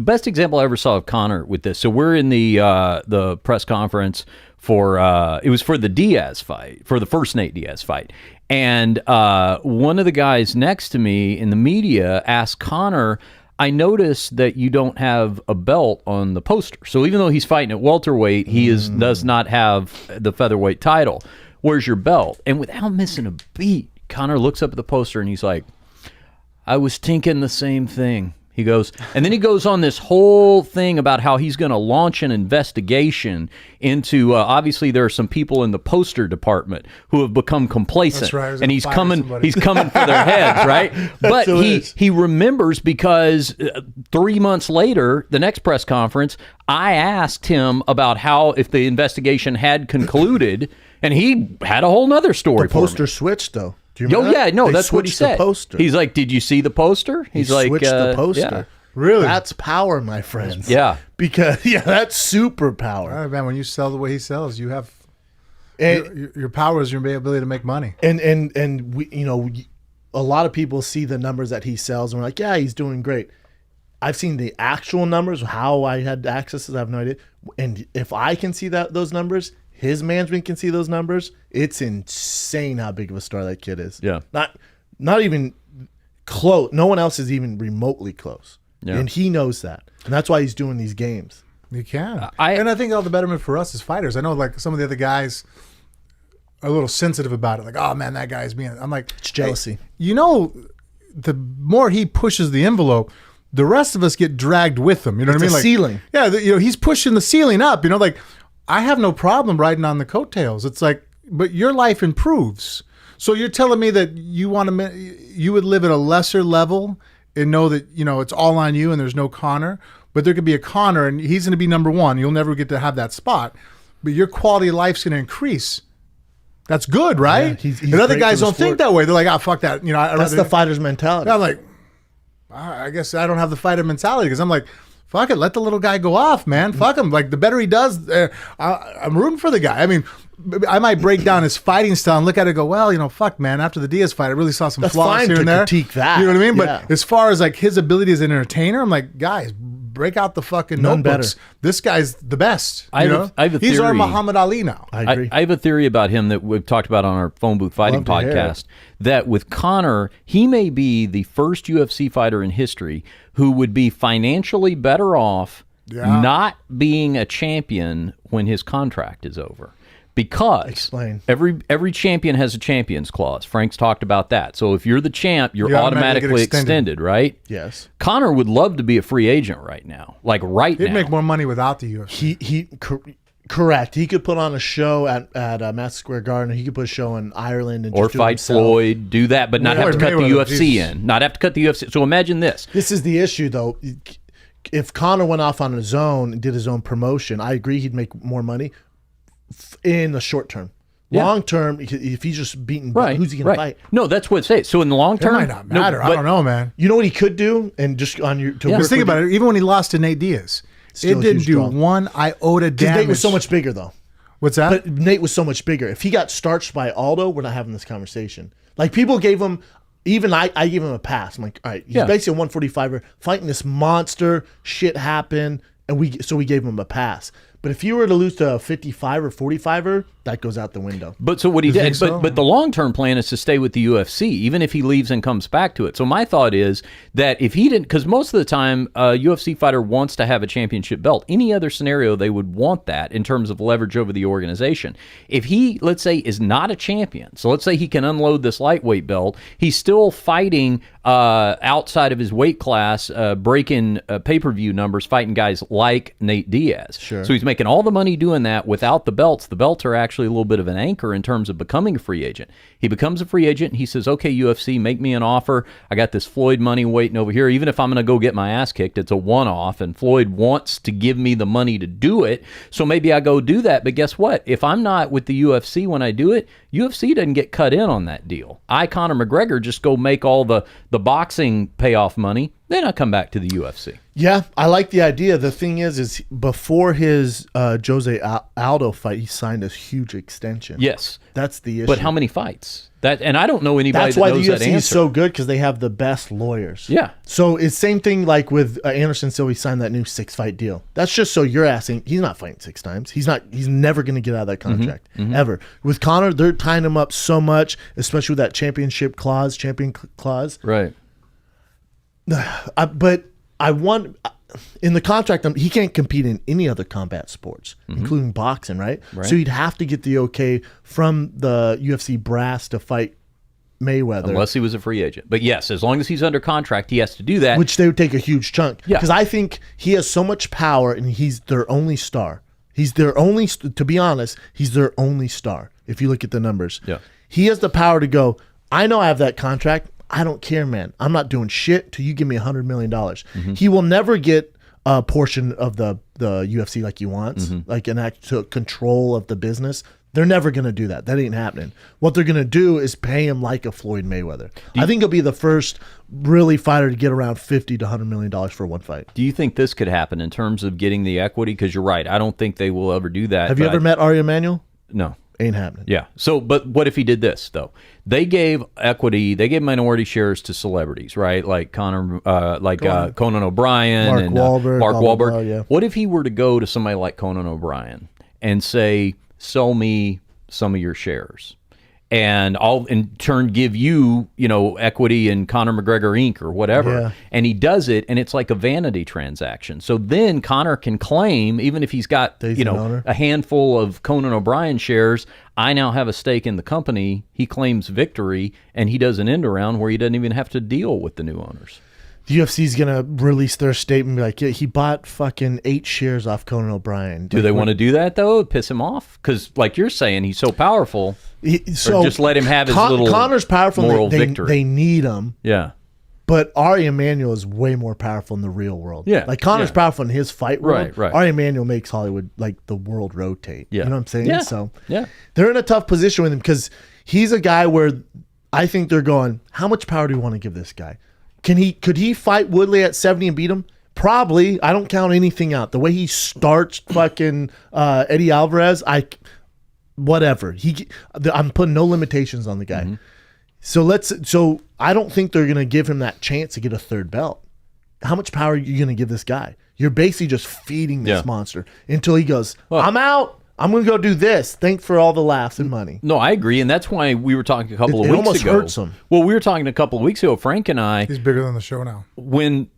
best example I ever saw of Conor with this. So we're in the press conference for it was for the Diaz fight, for the first Nate Diaz fight. And one of the guys next to me in the media asked Conor, I noticed that you don't have a belt on the poster. So even though he's fighting at welterweight, he does not have the featherweight title. Where's your belt? And without missing a beat, Conor looks up at the poster and he's like, I was thinking the same thing. He goes, and then he goes on this whole thing about how he's going to launch an investigation into, obviously there are some people in the poster department who have become complacent. That's right. And he's coming for their heads, right? But he remembers because 3 months later, the next press conference, I asked him about how if the investigation had concluded, and he had a whole nother story. The poster switched though. Do you remember yeah, no, they that's what he said. The poster. He's like, "Did you see the poster?" He's like, switched the poster. Yeah. Really? That's power, my friends. Yeah, because that's super power. All right, man. When you sell the way he sells, you have your power is your ability to make money. And we, a lot of people see the numbers that he sells and we're like, yeah, he's doing great. I've seen the actual numbers. How I had access to that, I have no idea. And if I can see those numbers, his management can see those numbers. It's insane how big of a star that kid is. Yeah. Not even close. No one else is even remotely close. Yeah. And he knows that. And that's why he's doing these games. You can. And I think all the betterment for us as fighters. I know like some of the other guys are a little sensitive about it. Like, oh man, that guy's being. I'm like, it's jealousy. Hey, the more he pushes the envelope, the rest of us get dragged with him. You know what I mean? Like ceiling. Yeah, he's pushing the ceiling up. Like I have no problem riding on the coattails. It's like, but your life improves. So you're telling me that you would live at a lesser level and know that it's all on you and there's no Conor, but there could be a Conor and he's going to be number one. You'll never get to have that spot, but your quality of life's going to increase. That's good, right? Yeah, he's and other great guys for the don't think sport. that way. They're like, fuck that. That's the fighter's mentality. I'm like, I guess I don't have the fighter mentality because I'm like, fuck it, let the little guy go off, man. Fuck him. Like the better he does, I'm rooting for the guy. I mean, I might break down his fighting style and look at it and go, well, fuck, man. After the Diaz fight, I really saw some flaws fine here to and there. critique that. You know what I mean? Yeah. But as far as like his ability as an entertainer, I'm like, guys, break out the fucking None notebooks. better. This guy's the best. I have a He's our theory. Muhammad Ali now. I agree. I have a theory about him that we've talked about on our Phone Booth Fighting Love to hear podcast, that with Conor, he may be the first UFC fighter in history who would be financially better off not being a champion when his contract is over. Because Explain. every champion has a champions clause. Frank's talked about that. So if you're the champ, you're automatically extended, right? Yes. Conor would love to be a free agent right now. Like right now. He'd make more money without the UFC. Correct. He could put on a show at Madison Square Garden. He could put a show in Ireland and Or just do it fight himself. Floyd, do that, but not have to cut the Mayweather, UFC Jesus. in. Not have to cut the UFC. So imagine this. This is the issue, though. If Conor went off on his own and did his own promotion, I agree he'd make more money in the short term. Yeah. Long term, if he's just beaten, Right. who's he going to fight? No, that's what it says. So in the long It term, might not matter. I don't know, man. You know what he could do? And just on your to Just think about it. Even when he lost to Nate Diaz, Still it a didn't huge do draw. one iota Because damage. Nate was so much bigger, though. What's that? But Nate was so much bigger. If he got starched by Aldo, we're not having this conversation. Like people gave him, even I gave him a pass. I'm like, all right, he's basically a 145er fighting this monster. Shit happened, and we gave him a pass. But if you were to lose to a 55 or 45er, that goes out the window. But so what he You did, think so? but the long-term plan is to stay with the UFC, even if he leaves and comes back to it. So my thought is that if he didn't, because most of the time a UFC fighter wants to have a championship belt. Any other scenario, they would want that in terms of leverage over the organization. If he, let's say, is not a champion, so let's say he can unload this lightweight belt, he's still fighting outside of his weight class, breaking pay-per-view numbers, fighting guys like Nate Diaz. Sure. So he's making all the money doing that without the belts. The belts are actually a little bit of an anchor in terms of becoming a free agent. He becomes a free agent. And he says, okay, UFC, make me an offer. I got this Floyd money waiting over here. Even if I'm going to go get my ass kicked, it's a one-off, and Floyd wants to give me the money to do it. So maybe I go do that. But guess what? If I'm not with the UFC when I do it, UFC doesn't get cut in on that deal. Conor McGregor, just go make all the boxing payoff money. Then I come back to the UFC. Yeah, I like the idea. The thing is before his Jose Aldo fight, he signed a huge extension. Yes. That's the issue. But how many fights? And I don't know anybody That's that why knows the that UFC is answer. so good, because they have the best lawyers. Yeah. So it's same thing like with Anderson Silva. He signed that new 6-fight deal. That's just so you're asking. He's not fighting 6 times. He's never going to get out of that contract ever. With Conor, they're tying him up so much, especially with that champion clause. Right. But I want in the contract, he can't compete in any other combat sports, including boxing, right? So he'd have to get the okay from the UFC brass to fight Mayweather. Unless he was a free agent. But yes, as long as he's under contract, he has to do that. Which they would take a huge chunk. Yeah. Because I think he has so much power, and he's their only star. He's their only, to be honest, he's their only star, if you look at the numbers. Yeah. He has the power to go, I know I have that contract. I don't care, man. I'm not doing shit till you give me $100 million. He will never get a portion of the UFC like he wants, like an actual control of the business. They're never going to do that. That ain't happening. What they're going to do is pay him like a Floyd Mayweather. I think he'll be the first really fighter to get around $50 to $100 million for one fight. Do you think this could happen in terms of getting the equity? Because you're right. I don't think they will ever do that. Have you ever met Ari Emanuel? No. Ain't happening. Yeah. So, but what if he did this though? They gave equity, they gave minority shares to celebrities, right? Like Conan O'Brien Mark and Wahlberg, Mark blah, blah, Wahlberg. blah, yeah. What if he were to go to somebody like Conan O'Brien and say, "Sell me some of your shares, and I'll in turn give you, equity in Conor McGregor Inc. or whatever." Yeah. And he does it, and it's like a vanity transaction. So then Conor can claim, even if he's got a handful of Conan O'Brien shares, I now have a stake in the company. He claims victory, and he does an end around where he doesn't even have to deal with the new owners. The UFC's going to release their statement and be like, yeah, he bought fucking 8 shares off Conan O'Brien. Do they want to do that, though? Piss him off? Because, like you're saying, he's so powerful. So or just let him have his little Conor's powerful. moral victory. They need him. Yeah. But Ari Emanuel is way more powerful in the real world. Yeah. Like Conor's powerful in his fight world. Right. Ari Emanuel makes Hollywood, like, the world rotate. Yeah. You know what I'm saying? Yeah. So yeah. They're in a tough position with him because he's a guy where I think they're going, how much power do we want to give this guy? Could he fight Woodley at 70 and beat him? Probably. I don't count anything out. The way he starts fucking Eddie Alvarez, whatever. I'm putting no limitations on the guy. So I don't think they're gonna give him that chance to get a third belt. How much power are you gonna give this guy? You're basically just feeding this monster until he goes, I'm out. I'm going to go do this. Thanks for all the laughs and money. No, I agree, and that's why we were talking a couple of weeks ago. It almost hurts him. Well, we were talking a couple of weeks ago, Frank and I. He's bigger than the show now. Remember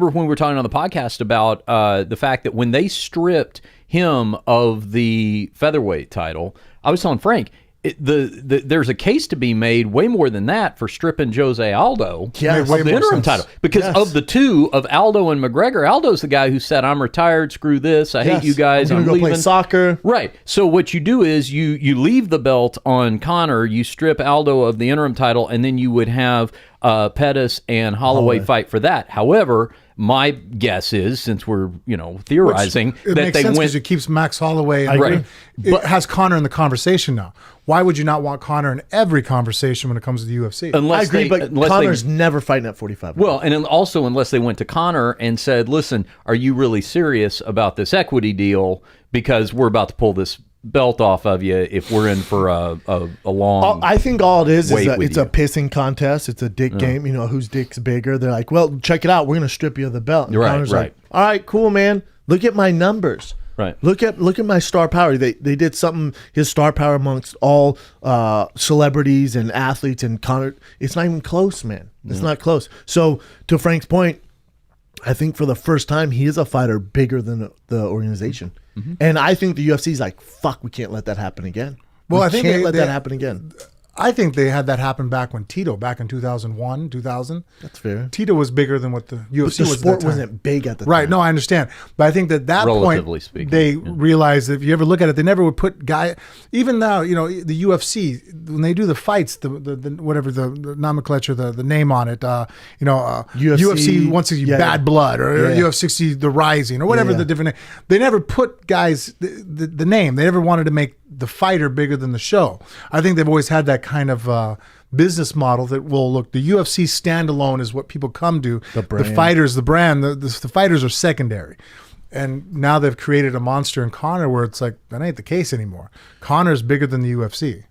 when we were talking on the podcast about the fact that when they stripped him of the featherweight title, I was telling Frank, there's a case to be made way more than that for stripping Jose Aldo of the interim title. Because of the two, of Aldo and McGregor, Aldo's the guy who said, I'm retired, screw this, I hate you guys, I'm going to go leaving. play soccer. Right. So what you do is you leave the belt on Conor, you strip Aldo of the interim title, and then you would have Pettis and Holloway fight for that. However, my guess is, since we're theorizing, it makes sense because it keeps Max Holloway. It has Conor in the conversation now. Why would you not want Conor in every conversation when it comes to the UFC? I agree, but Conor's never fighting at 45. Well, and also unless they went to Conor and said, listen, are you really serious about this equity deal? Because we're about to pull this belt off of you if we're in for a long I think all it is it's a pissing contest. It's a dick game. Whose dick's bigger. They're like, well, check it out. We're going to strip you of the belt. And Conor's like, all right, cool, man. Look at my numbers. Right. Look at my star power. They did something, his star power amongst all celebrities and athletes, and Conor, it's not even close, man. It's not close. So to Frank's point, I think for the first time he is a fighter bigger than the organization. And I think the UFC is like, fuck, we can't let that happen again. Well, I think can't let that happen again. I think they had that happen back in 2001, 2000. That's fair. Tito was bigger than what the UFC was. The sport sport wasn't big at the time. Right. No, I understand. But I think that Relatively point, speaking, they realized that if you ever look at it, they never would put even now, the UFC, when they do the fights, the whatever the nomenclature, the name on it, UFC 160 Bad Blood or UFC 60 The Rising or whatever the different name. They never put guys the name. They never wanted to make the fighter bigger than the show. I think they've always had that kind of business model that will look. The UFC standalone is what people come to. The fighters, the brand, the fighters are secondary. And now they've created a monster in Conor where it's like, that ain't the case anymore. Conor's bigger than the UFC.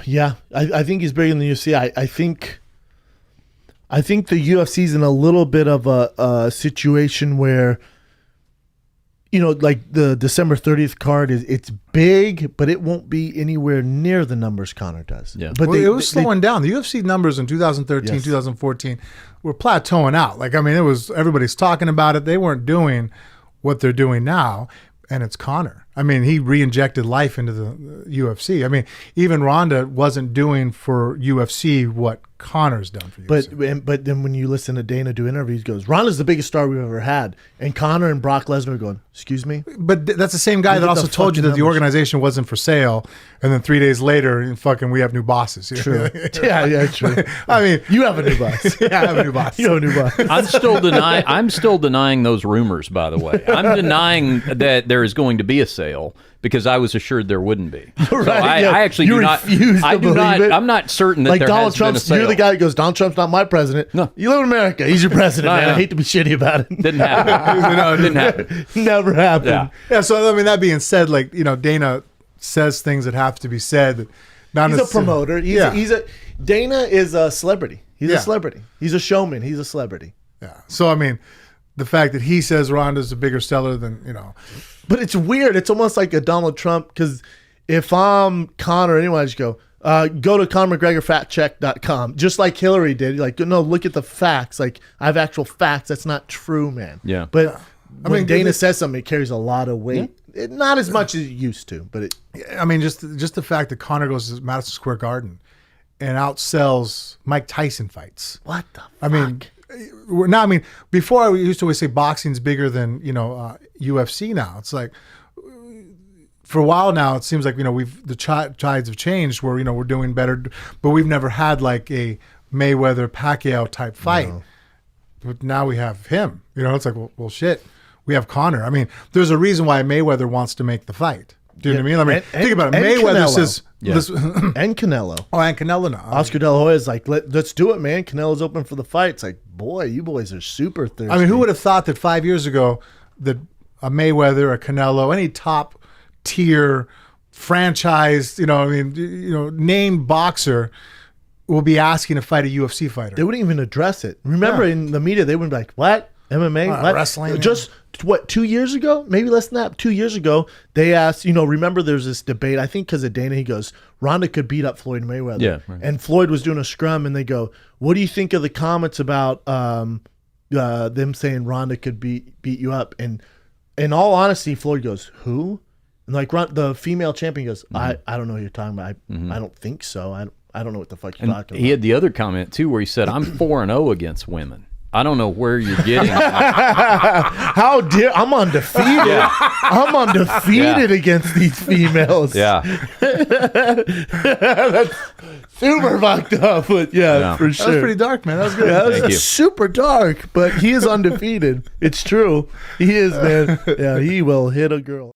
Yeah, I think he's bigger than the UFC. I think the UFC's in a little bit of a situation where, you know, like the December 30th card it's big, but it won't be anywhere near the numbers Conor does. Yeah. But it was slowing down. The UFC numbers in 2013, 2014 were plateauing out. Like, I mean, everybody's talking about it. They weren't doing what they're doing now, and it's Conor. I mean, he re-injected life into the UFC. I mean, even Ronda wasn't doing for UFC what Conor's done for UFC. But then when you listen to Dana do interviews, he goes, Ronda's the biggest star we've ever had. And Conor and Brock Lesnar are going, excuse me? But that's the same guy that also told you that the organization wasn't for sale, and then 3 days later, we have new bosses. True. yeah, true. I mean, you have a new boss. Yeah, I have a new boss. You have a new boss. I'm still denying those rumors, by the way. I'm denying that there is going to be a sale because I was assured there wouldn't be. So I actually do not. I do not. It. I'm not certain that like there Donald has been a Trump's. sale. You're the guy that goes, Donald Trump's not my president. No, you live in America. He's your president. Man. I hate to be shitty about it. Didn't happen. No, it didn't happen. Never happened. Yeah. So I mean, that being said, like, you know, Dana says things that have to be said. He's a promoter. Dana is a celebrity. He's a celebrity. He's a showman. He's a celebrity. Yeah. So I mean, the fact that he says Ronda's a bigger seller than, you know. But it's weird. It's almost like a Donald Trump, because if I'm Conor, anyone, I just go to ConorMcGregorFactCheck.com, just like Hillary did. Like, no, look at the facts. Like, I have actual facts. That's not true, man. Yeah. But when Dana says something, it carries a lot of weight. Yeah. Not as much as it used to, but it. I mean, just the fact that Conor goes to Madison Square Garden and outsells Mike Tyson fights. What the fuck? I mean, before we used to always say boxing's bigger than, you know, UFC now. It's like, for a while now, it seems like, you know, the tides have changed where, you know, we're doing better, but we've never had like a Mayweather-Pacquiao type fight. No. But now we have him. You know, it's like, well, shit, we have Conor. I mean, there's a reason why Mayweather wants to make the fight. Do you know what I mean? Think about it. Mayweather says... and Canelo. Oh, and Canelo now. Oscar De La Hoya is like, let's do it, man. Canelo's open for the fight. It's like, boy, you boys are super thirsty. I mean, who would have thought that 5 years ago that a Mayweather, a Canelo, any top tier franchise, named boxer will be asking to fight a UFC fighter? They wouldn't even address it. Remember, in the media, they would be like, what? MMA? What? Wrestling? Just, 2 years ago? Maybe less than that. 2 years ago, they asked, remember there's this debate, I think because of Dana, he goes, Ronda could beat up Floyd Mayweather. Yeah, right. And Floyd was doing a scrum, and they go, what do you think of the comments about them saying Ronda could beat you up? And in all honesty, Floyd goes, who? And like the female champion goes, I don't know what you're talking about. I don't think so. I don't know what the fuck you're talking about. He had the other comment too where he said, I'm 4-0 against women. I don't know where you're getting How dare I'm undefeated. Yeah. I'm undefeated against these females. Yeah. That's super fucked up, but for sure. That was pretty dark, man. That was good. Yeah, that was super dark, but he is undefeated. It's true. He is, man. Yeah, he will hit a girl.